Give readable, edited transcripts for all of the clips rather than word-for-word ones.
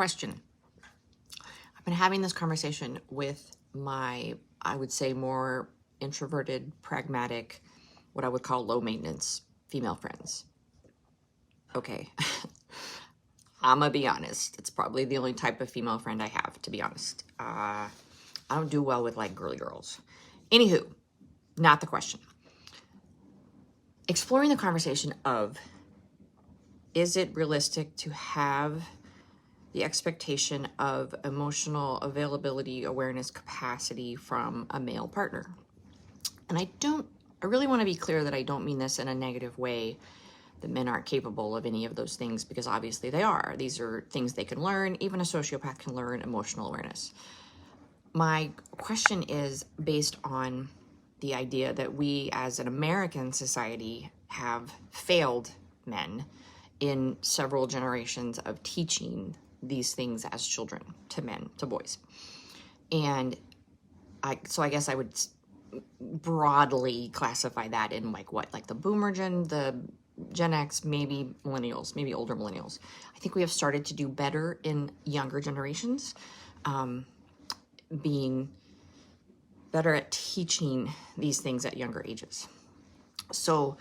question. I've been having this conversation with my, I would say, more introverted, pragmatic, what I would call low maintenance female friends. Okay. I'm gonna be honest. It's probably the only type of female friend I have, to be honest. I don't do well with like girly girls. Anywho, not the question. Exploring the conversation of, is it realistic to have the expectation of emotional availability, awareness, capacity from a male partner? And I really want to be clear that I don't mean this in a negative way, that men aren't capable of any of those things, because obviously they are. These are things they can learn. Even a sociopath can learn emotional awareness. My question is based on the idea that we as an American society have failed men in several generations of teaching these things as children to men, to boys. And so I guess I would broadly classify that in like what, like the boomer gen, the Gen X, maybe millennials, maybe older millennials. I think we have started to do better in younger generations, being better at teaching these things at younger ages. So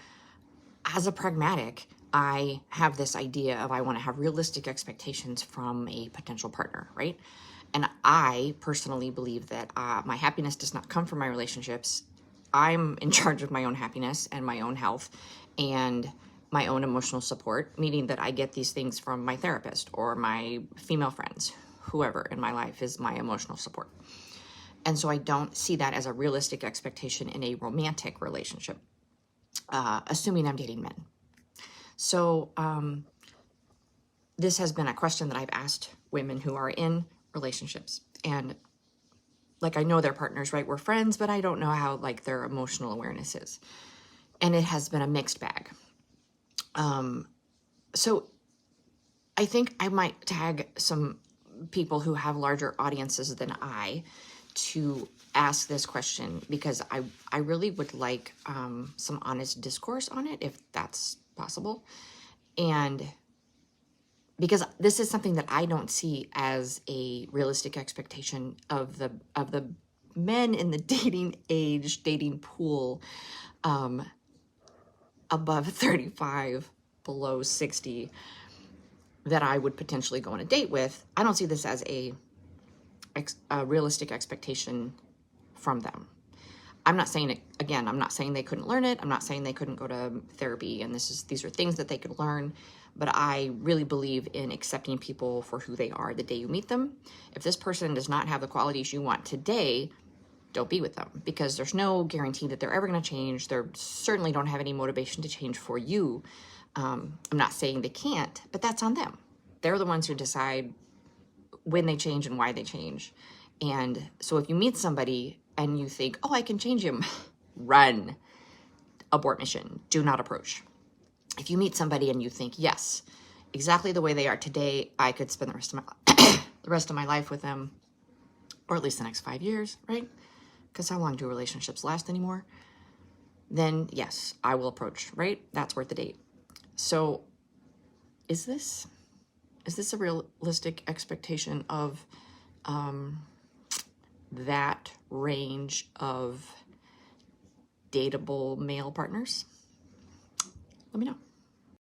as a pragmatic, I have this idea of I want to have realistic expectations from a potential partner, right? And I personally believe that my happiness does not come from my relationships. I'm in charge of my own happiness and my own health and my own emotional support, meaning that I get these things from my therapist or my female friends. Whoever in my life is my emotional support. And so I don't see that as a realistic expectation in a romantic relationship, assuming I'm dating men. So this has been a question that I've asked women who are in relationships. And like, I know their partners, right? We're friends, but I don't know how like their emotional awareness is. And it has been a mixed bag. So I think I might tag some people who have larger audiences than I to ask this question, because I really would like some honest discourse on it, if that's possible. And because this is something that I don't see as a realistic expectation of the men in the dating pool, above 35, below 60, that I would potentially go on a date with. I don't see this as a realistic expectation from them. I'm not saying it, again, I'm not saying they couldn't learn it. I'm not saying they couldn't go to therapy, and these are things that they could learn, but I really believe in accepting people for who they are the day you meet them. If this person does not have the qualities you want today, don't be with them, because there's no guarantee that they're ever going to change. They certainly don't have any motivation to change for you. I'm not saying they can't, but that's on them. They're the ones who decide when they change and why they change. And so if you meet somebody and you think, oh, I can change him, run. Abort mission. Do not approach. If you meet somebody and you think, yes, exactly the way they are today, I could spend the rest of my life with them, or at least the next 5 years, right? Because how long do relationships last anymore? Then yes, I will approach, right? That's worth the date. So is this a realistic expectation of that range of dateable male partners? Let me know.